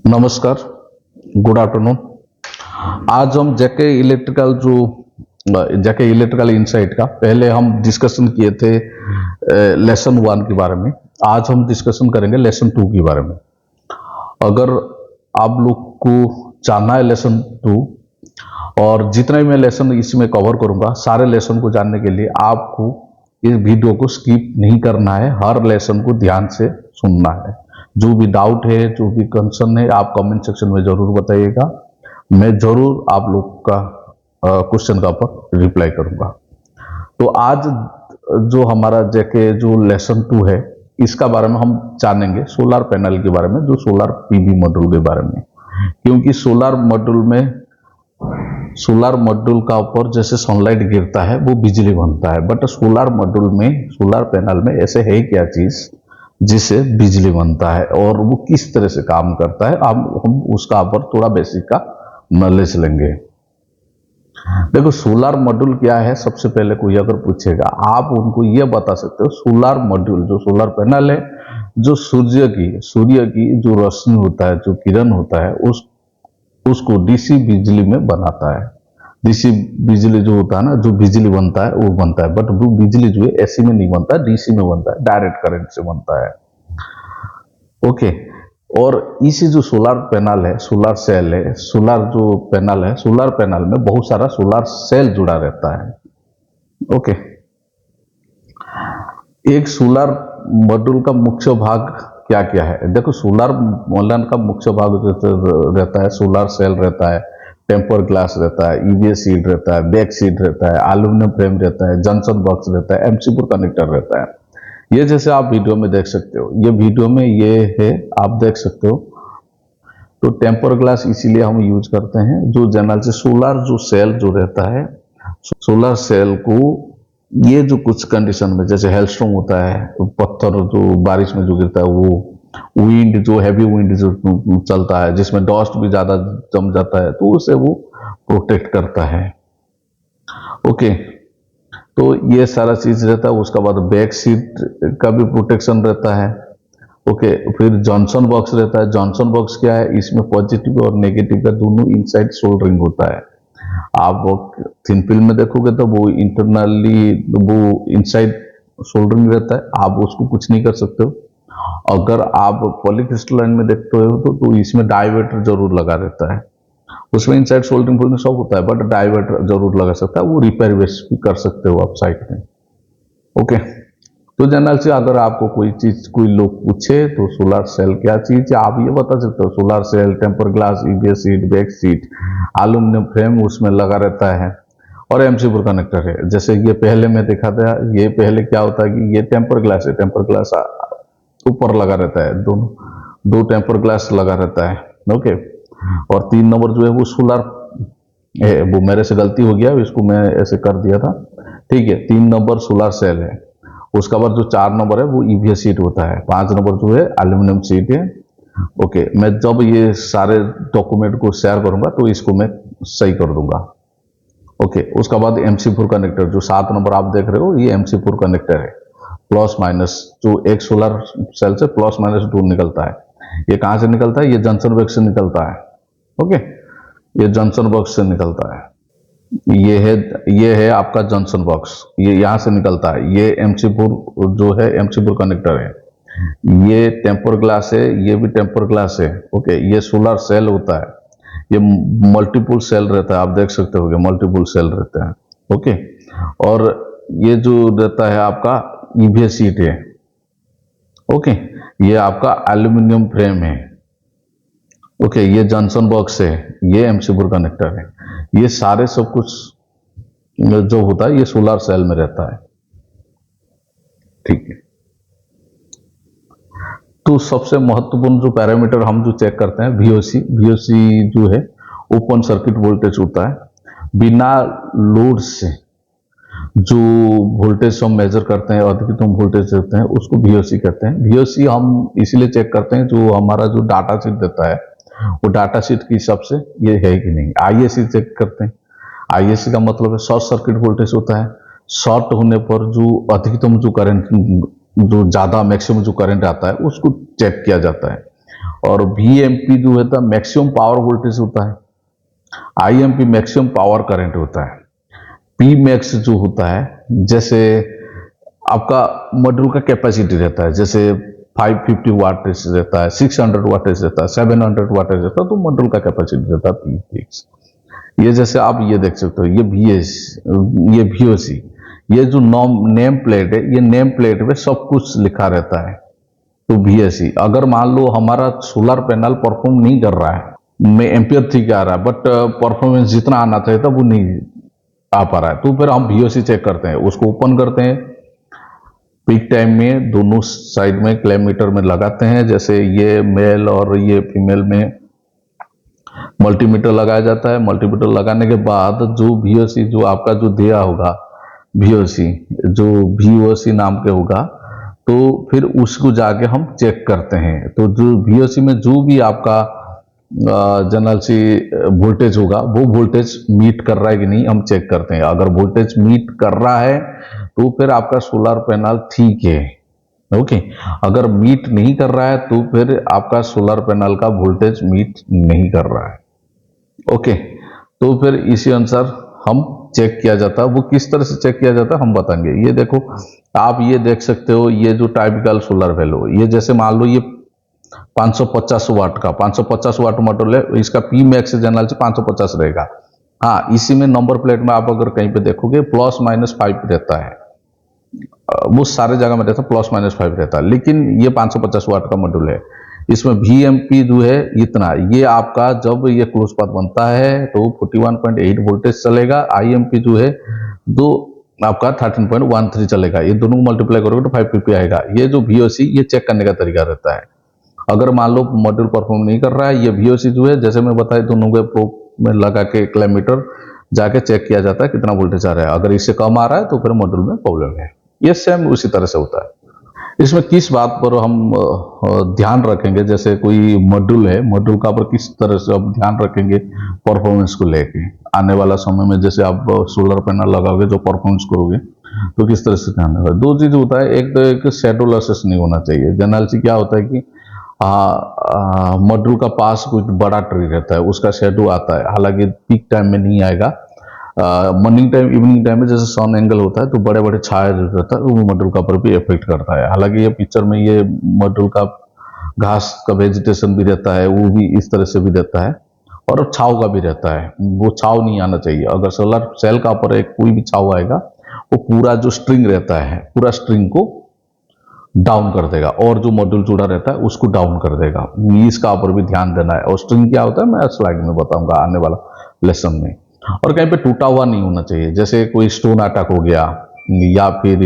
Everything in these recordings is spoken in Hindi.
नमस्कार, गुड आफ्टरनून। आज हम जेके इलेक्ट्रिकल इनसाइट का पहले हम डिस्कशन किए थे लेसन 1 के बारे में। आज हम डिस्कशन करेंगे लेसन 2 के बारे में। अगर आप लोग को जानना है लेसन 2 और जितना भी मैं लेसन इसमें कवर करूंगा, सारे लेसन को जानने के लिए आपको इस वीडियो को स्किप नहीं करना है, हर लेसन को ध्यान से सुनना है। जो भी डाउट है, जो भी कंसर्न है, आप कमेंट सेक्शन में जरूर बताइएगा। मैं जरूर आप लोग का क्वेश्चन का ऊपर रिप्लाई करूंगा। तो आज जो हमारा जेके जो लेसन 2 है, इसका बारे में हम जानेंगे सोलर पैनल के बारे में, जो सोलर पीवी मॉड्यूल के बारे में। क्योंकि सोलर मॉड्यूल का ऊपर जैसे सनलाइट गिरता है वो बिजली बनता है, बट सोलर पैनल में ऐसे है क्या चीज जिससे बिजली बनता है और वो किस तरह से काम करता है, हम उसका ऊपर थोड़ा बेसिक का नॉलेज लेंगे। देखो, सोलर मॉड्यूल क्या है, सबसे पहले कोई अगर पूछेगा आप उनको ये बता सकते हो, सोलर मॉड्यूल जो सोलर पैनल है, जो सूर्य की जो रोशनी होता है, जो किरण होता है, उसको डीसी बिजली में बनाता है। डीसी बिजली जो होता है ना, जो बिजली बनता है वो बनता है, बट वो बिजली जो है एसी में नहीं बनता है, डीसी में बनता है, डायरेक्ट करंट से बनता है। ओके। और इसी जो सोलर पैनल है, सोलर सेल है, सोलर जो पैनल है, सोलर पैनल में बहुत सारा सोलर सेल जुड़ा रहता है। ओके। एक सोलर मॉड्यूल का मुख्य भाग क्या क्या है? देखो, सोलर मॉड्यूल का मुख्य भाग रहता है, सोलर सेल रहता है, टेम्पर ग्लास रहता है, ईवीएस शीट रहता है, बैक शीट रहता है, एल्यूमिनियम फ्रेम रहता है, जंक्शन बॉक्स रहता है, एमसीबी कनेक्टर रहता है। ये जैसे आप वीडियो में देख सकते हो, ये वीडियो में ये है, आप देख सकते हो। तो टेम्पर ग्लास इसीलिए हम यूज करते हैं, जो जनरल से सोलर जो सेल जो रहता है, सोलर सेल को ये जो कुछ कंडीशन में, जैसे हेलस्टॉर्म होता है, तो पत्थर जो बारिश में जो गिरता है, वो विंड जो हैवी विंड जो चलता है, जिसमें डस्ट भी ज्यादा जम जाता है, तो उसे वो प्रोटेक्ट करता है। ओके। तो ये सारा चीज रहता है। उसके बाद बैक सीट का भी प्रोटेक्शन रहता है। ओके। फिर जॉनसन बॉक्स रहता है। जॉनसन बॉक्स क्या है, इसमें पॉजिटिव और नेगेटिव का दोनों इनसाइड सोल्डरिंग होता है। आप थिन फिल्म में देखोगे तो वो इंटरनली वो इनसाइड सोल्डरिंग रहता है, आप उसको कुछ नहीं कर सकते हो। अगर आप पॉलीक्रिस्टलाइन में देखते हो तो इसमें डायवर्टर जरूर लगा रहता है। उसमें इनसाइड सोल्डरिंग फोल्डिंग सब होता है, बट डायवर्टर जरूर लगा सकता है, वो रिपेयर बेस भी कर सकते हो आप साइट में। ओके। तो जनरल से अगर आपको कोई लोग पूछे तो सोलर सेल क्या चीज है, आप ये बता सकते हो, solar cell, temper glass, EVS sheet, back sheet, aluminium frame उसमें लगा रहता है, और एमसीबी कनेक्टर है। जैसे ये पहले में देखा था, ये पहले क्या होता है कि ये टेम्पर ग्लास है, टेम्पर ग्लास ऊपर लगा रहता है, दो टेम्पर ग्लास लगा रहता है। ओके। और 3 नंबर जो है वो सोलर है, वो मेरे से गलती हो गया, इसको मैं ऐसे कर दिया था, ठीक है। 3 नंबर सोलर सेल है। उसका बाद जो 4 नंबर है वो ईवीएस शीट होता है, 5 नंबर जो है एल्यूमिनियम शीट है। ओके। मैं जब ये सारे डॉक्यूमेंट को शेयर करूंगा तो इसको मैं सही कर दूंगा। ओके। उसका बाद एमसी4 कनेक्टर, जो 7 नंबर आप देख रहे हो, ये एमसी4 कनेक्टर है। प्लस माइनस, जो एक सोलर सेल से प्लस माइनस दूर निकलता है, ये कहां से निकलता है? ये जंक्शन बॉक्स से निकलता है। ओके। ये जंक्शन बॉक्स से निकलता है। ये है आपका जंक्शन बॉक्स, ये यहां से निकलता है। ये एमसी4 जो है, एमसी4 कनेक्टर है। ये टेम्पर ग्लास है, ये भी टेम्पर ग्लास है। ओके। ये सोलर सेल होता है, ये मल्टीपल सेल रहता है, आप देख सकते हो, मल्टीपल सेल रहते हैं। ओके। और ये जो रहता है आपका ईवीएस शीट है। ओके। ये आपका एल्यूमिनियम फ्रेम है। ओके। ये जंक्शन बॉक्स है, ये एमसीबी कनेक्टर है। ये सारे सब कुछ जो होता है ये सोलर सेल में रहता है, ठीक है। तो सबसे महत्वपूर्ण जो पैरामीटर हम जो चेक करते हैं, वीओसी जो है ओपन सर्किट वोल्टेज होता है। बिना लोड से जो वोल्टेज हम मेजर करते हैं, अधिकतम वोल्टेज देते हैं, उसको वीओसी कहते हैं। वीओसी हम इसलिए चेक करते हैं, जो हमारा जो डाटा शीट देता है, वो डाटा शीट के हिसाब से ये है कि नहीं। आईएससी चेक करते हैं। आईएससी का मतलब है शॉर्ट सर्किट वोल्टेज होता है। शॉर्ट होने पर जो अधिकतम जो करंट, जो ज्यादा मैक्सिमम जो करंट आता है, उसको चेक किया जाता है। और VMP जो होता है मैक्सिमम पावर वोल्टेज होता है, IMP मैक्सिमम पावर करंट होता है, P मैक्स जो होता है जैसे आपका मॉड्यूल का कैपेसिटी रहता है, जैसे 550 वाटेज रहता है, 600 वाटेज रहता है, 700 वाटेज रहता है, तो मॉड्यूल का कैपेसिटी रहता है P मैक्स। ये जैसे आप ये देख सकते हो, ये VOC, ये जो नेम प्लेट है, ये नेम प्लेट में सब कुछ लिखा रहता है। तो VSC अगर मान लो हमारा सोलर पैनल परफॉर्म नहीं कर रहा है, में एम्पियर ठीक आ रहा है बट परफॉर्मेंस जितना आना चाहिए था वो नहीं आ पा रहा है, तो फिर हम VOC चेक करते हैं, उसको ओपन करते हैं, पीक टाइम में दोनों साइड में किलोमीटर में लगाते हैं, जैसे ये मेल और ये फीमेल में मल्टीमीटर लगाया जाता है। मल्टीमीटर लगाने के बाद जो VOC जो आपका जो दिया होगा, VOC जो VOC नाम के होगा, तो फिर उसको जाके हम चेक करते हैं। तो जो VOC में जो भी आपका जनरल सी वोल्टेज होगा, वो वोल्टेज मीट कर रहा है कि नहीं हम चेक करते हैं। अगर वोल्टेज मीट कर रहा है तो फिर आपका सोलर पैनल ठीक है, ओके। अगर मीट नहीं कर रहा है तो फिर आपका सोलर पैनल का वोल्टेज मीट नहीं कर रहा है, ओके। तो फिर इसी अनुसार हम चेक किया जाता है। वो किस तरह से चेक किया जाता है हम बताएंगे। ये देखो, आप ये देख सकते हो, ये जो टाइपिकल सोलर वैल्यू, ये जैसे मान लो ये 550 वाट का 550 वाट मॉडल है, इसका P मैक्स जनरल से 550 रहेगा। हाँ, इसी में नंबर प्लेट में आप अगर कहीं पे देखोगे ±5 रहता है, वो सारे जगह में रहता है ±5 रहता है, लेकिन ये 550 वाट का मॉड्यूल है। इसमें VMP जो है इतना, ये आपका जब ये क्लोज पाथ बनता है तो 41.8 वोल्टेज चलेगा। IMP जो है दो आपका 13.13 चलेगा। ये दोनों को मल्टीप्लाई करोगे तो 550 आएगा। ये जो VOC ये चेक करने का तरीका रहता है। अगर मान लो मॉड्यूल परफॉर्म नहीं कर रहा है, ये VOC जो है जैसे मैं बताया दोनों के प्रोब में लगा के किलोमीटर जाके चेक किया जाता है कितना वोल्टेज आ रहा है। अगर इससे कम आ रहा है तो फिर मॉड्यूल में प्रॉब्लम है। ये सेम उसी तरह से होता है। इसमें किस बात पर हम ध्यान रखेंगे, जैसे कोई मॉड्यूल है, मॉड्यूल का पर किस तरह से आप ध्यान रखेंगे परफॉर्मेंस को लेके। आने वाला समय में जैसे आप सोलर पैनल लगाओगे, जो परफॉर्मेंस करोगे, तो किस तरह से ध्यान रखेंगे। दो चीज होता है, एक तो एक शेड्यूल असेस नहीं होना चाहिए। जनरल से क्या होता है कि मॉड्यूल का पास कोई बड़ा ट्री रहता है, उसका शेड्यूल आता है, हालांकि पीक टाइम में नहीं आएगा। मॉर्निंग टाइम, इवनिंग टाइम में जैसे सन एंगल होता है तो बड़े बड़े छाया जो रहता है वो मॉड्यूल का पर भी इफेक्ट करता है। हालांकि ये पिक्चर में ये मॉड्यूल का घास का वेजिटेशन भी रहता है, वो भी इस तरह से भी रहता है, और छाव का भी रहता है। वो छाव नहीं आना चाहिए। अगर सोलर सेल का ऊपर एक कोई भी छाव आएगा, वो पूरा जो स्ट्रिंग रहता है, पूरा स्ट्रिंग को डाउन कर देगा, और जो मॉड्यूल जुड़ा रहता है उसको डाउन कर देगा। इसका ऊपर भी ध्यान देना है। और स्ट्रिंग क्या होता है मैं स्लाइड में बताऊंगा आने वाला लेसन में। और कहीं पे टूटा हुआ नहीं होना चाहिए, जैसे कोई स्टोन अटैक हो गया या फिर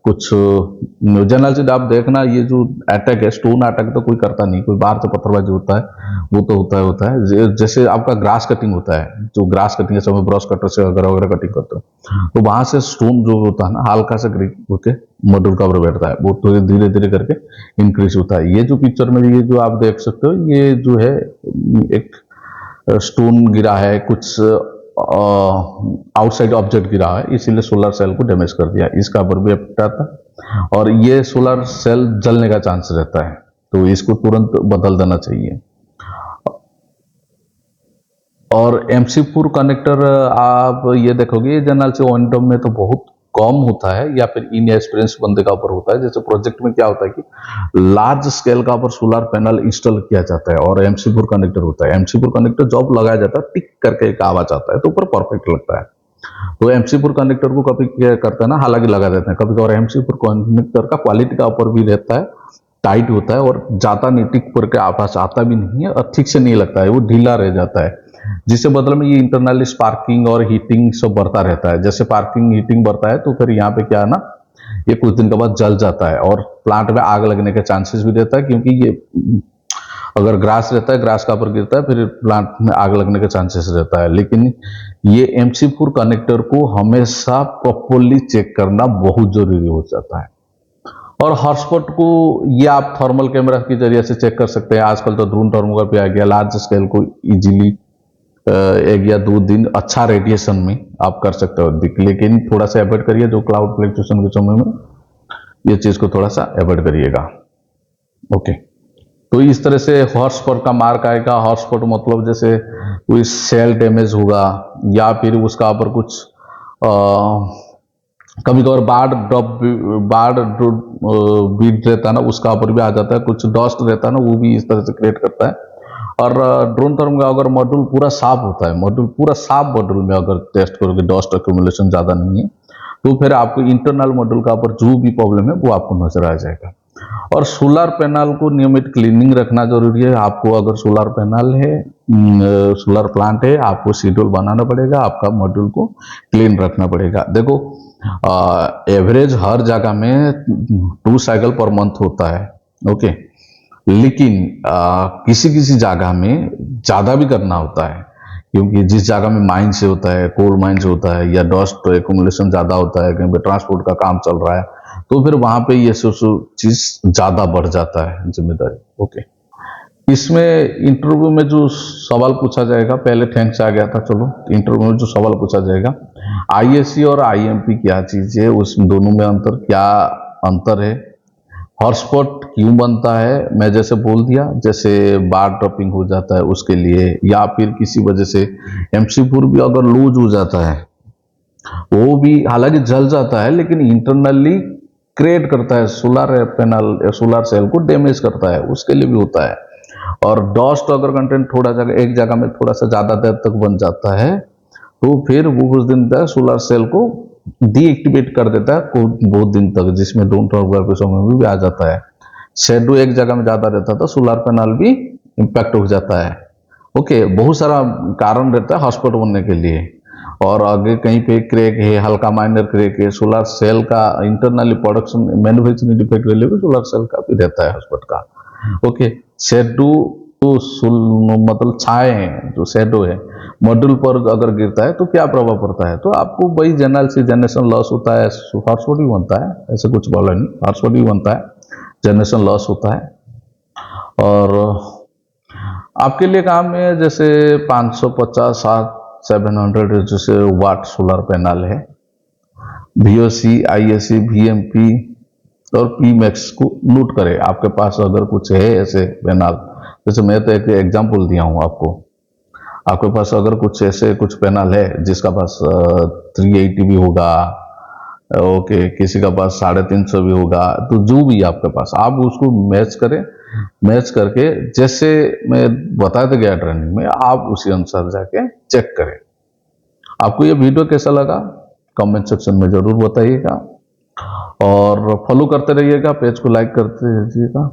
कुछ जनरल से आप देखना, ये जो अटैक है, स्टोन अटैक तो कोई करता नहीं, कोई बाहर से पत्थरबाजी होता है, वो तो होता है। जैसे आपका ग्रास कटिंग होता है, जो ग्रास कटिंग के समय ब्रश कटर से वगैरह कटिंग करते हो, तो वहां से स्टोन जो होता है ना, हल्का सा ग्रिप होके मॉड्यूल का ऊपर बैठता है, वो तो धीरे धीरे करके इंक्रीज होता है। ये जो पिक्चर में ये जो आप देख सकते हो, ये जो है एक स्टोन गिरा है, कुछ आउटसाइड ऑब्जेक्ट गिरा है, इसीलिए सोलर सेल को डैमेज कर दिया। इसका ऊपर भी इफेक्ट आता है, और ये सोलर सेल जलने का चांस रहता है, तो इसको तुरंत बदल देना चाहिए। और MC4 कनेक्टर आप ये देखोगे जनरल से ऑन में तो बहुत कम होता है, या फिर इन एक्सपीरियंस बंदे का ऊपर होता है। जैसे प्रोजेक्ट में क्या होता है कि लार्ज स्केल का ऊपर सोलर पैनल इंस्टॉल किया जाता है और MC4 कनेक्टर होता है। MC4 कनेक्टर जब लगाया जाता है, टिक करके एक आवाज आता है, तो ऊपर परफेक्ट लगता है। तो MC4 कनेक्टर को कभी क्या करता है ना, हालांकि लगा देते हैं कभी कभार। MC4 कनेक्टर का क्वालिटी का ऊपर भी रहता है, टाइट होता है और जाता नहीं, टिक करके आवाज आता भी नहीं है और ठीक से नहीं लगता है, वो ढीला रह जाता है, जिससे बदले में ये इंटरनली स्पार्किंग और हीटिंग सब बढ़ता रहता है। जैसे स्पार्किंग हीटिंग बढ़ता है तो फिर यहाँ पे क्या है ना, ये कुछ दिन के बाद जल जाता है और प्लांट में आग लगने के चांसेस भी रहता है, क्योंकि ये अगर ग्रास रहता है, ग्रास का ऊपर गिरता है, फिर प्लांट में आग लगने के चांसेस रहता है। लेकिन ये MC4 कनेक्टर को हमेशा प्रॉपरली चेक करना बहुत जरूरी हो जाता है। और हॉटस्पॉट को ये आप थर्मल कैमरा के जरिए से चेक कर सकते हैं। आजकल तो ड्रोन टर्मोग्राफी भी आ गया, लार्ज स्केल को इजीली 1 या 2 दिन अच्छा रेडिएशन में आप कर सकते हो। लेकिन थोड़ा सा अवॉइड करिए, जो क्लाउड फ्लक्चुएशन के समय में ये चीज को थोड़ा सा अवॉइड करिएगा, ओके। तो इस तरह से हॉटस्पॉट का मार्क आएगा। हॉटस्पॉट मतलब जैसे कोई सेल डैमेज होगा या फिर उसका ऊपर कुछ कभी कभार बाढ़ बीट रहता है ना, उसका ऊपर भी आ जाता है। कुछ डस्ट रहता है ना, वो भी इस तरह से क्रिएट करता है। और ड्रोन थर्म का अगर मॉड्यूल पूरा साफ होता है, मॉड्यूल पूरा साफ मॉड्यूल में अगर टेस्ट करोगे, डस्ट एक्यूमुलेशन ज़्यादा नहीं है, तो फिर आपको इंटरनल मॉड्यूल का ऊपर जो भी प्रॉब्लम है वो आपको नजर आ जाएगा। और सोलर पैनल को नियमित क्लीनिंग रखना जरूरी है। आपको अगर सोलर पैनल है, सोलर प्लांट है, आपको शेड्यूल बनाना पड़ेगा, आपका मॉड्यूल को क्लीन रखना पड़ेगा। देखो एवरेज हर जगह में 2 साइकिल पर मंथ होता है, ओके। लेकिन किसी किसी जगह में ज़्यादा भी करना होता है, क्योंकि जिस जगह में माइन से होता है, कोल माइन से होता है, या डस्ट एक्यूमुलेशन ज़्यादा होता है, कहीं पे ट्रांसपोर्ट का काम चल रहा है, तो फिर वहां पे ये सब चीज ज़्यादा बढ़ जाता है जिम्मेदारी, ओके। इसमें इंटरव्यू में जो सवाल पूछा जाएगा, पहले थैंक्स आ गया था, चलो इंटरव्यू में जो सवाल पूछा जाएगा, आईएससी और आईएमपी क्या चीज है, उस दोनों में अंतर क्या अंतर है, हॉटस्पॉट क्यों बनता है, मैं जैसे बोल दिया, जैसे बार ड्रॉपिंग हो जाता है उसके लिए, या फिर किसी वजह से MC4 भी अगर लूज हो जाता है, वो भी हालांकि जल जाता है लेकिन इंटरनली क्रिएट करता है, सोलर पैनल सोलर सेल को डैमेज करता है, उसके लिए भी होता है। और डस्ट अगर कंटेंट थोड़ा जगह एक जगह में थोड़ा सा ज्यादा देर तक बन जाता है, तो फिर वो कुछ दिन तक सोलर सेल को डीएक्टिवेट कर देता है, बहुत दिन तक, जिसमें ड्रोन टॉवर के समय भी आ जाता है। शेडो एक जगह में ज्यादा रहता था, सोलर पैनल भी इम्पैक्ट हो जाता है, ओके। बहुत सारा कारण रहता है हॉटस्पॉट बनने के लिए। और आगे कहीं पे क्रैक है, हल्का माइनर क्रैक है, सोलर सेल का internally production manufacturing defect value भी सोलर सेल का भी रहता है हॉटस्पॉट का, ओके। शेडो तो मतलब छाए हैं, जो शेडो है मॉड्यूल पर अगर गिरता है तो क्या प्रभाव पड़ता है, तो आपको वही जनरल से जनरेशन लॉस होता है, हॉटस्पॉट भी बनता है, ऐसे कुछ बोला नहीं, हॉटस्पॉट भी बनता है, जनरेशन लॉस होता है। और आपके लिए काम में जैसे 550 700 जैसे वाट सोलर पैनल है, VOC ISC VMP और PMAX को नोट करें। आपके पास अगर कुछ है ऐसे पैनल, जैसे मैं तो एक एग्जांपल दिया हूं आपको, आपके पास अगर कुछ ऐसे कुछ पैनल है जिसका पास 380 भी होगा, ओके, किसी का पास 350 भी होगा, तो जो भी आपके पास आप उसको मैच करें, मैच करके जैसे मैं बताते गया ट्रेनिंग में, आप उसी अनुसार जाके चेक करें। आपको ये वीडियो कैसा लगा कमेंट सेक्शन में जरूर बताइएगा, और फॉलो करते रहिएगा, पेज को लाइक करते रहिएगा।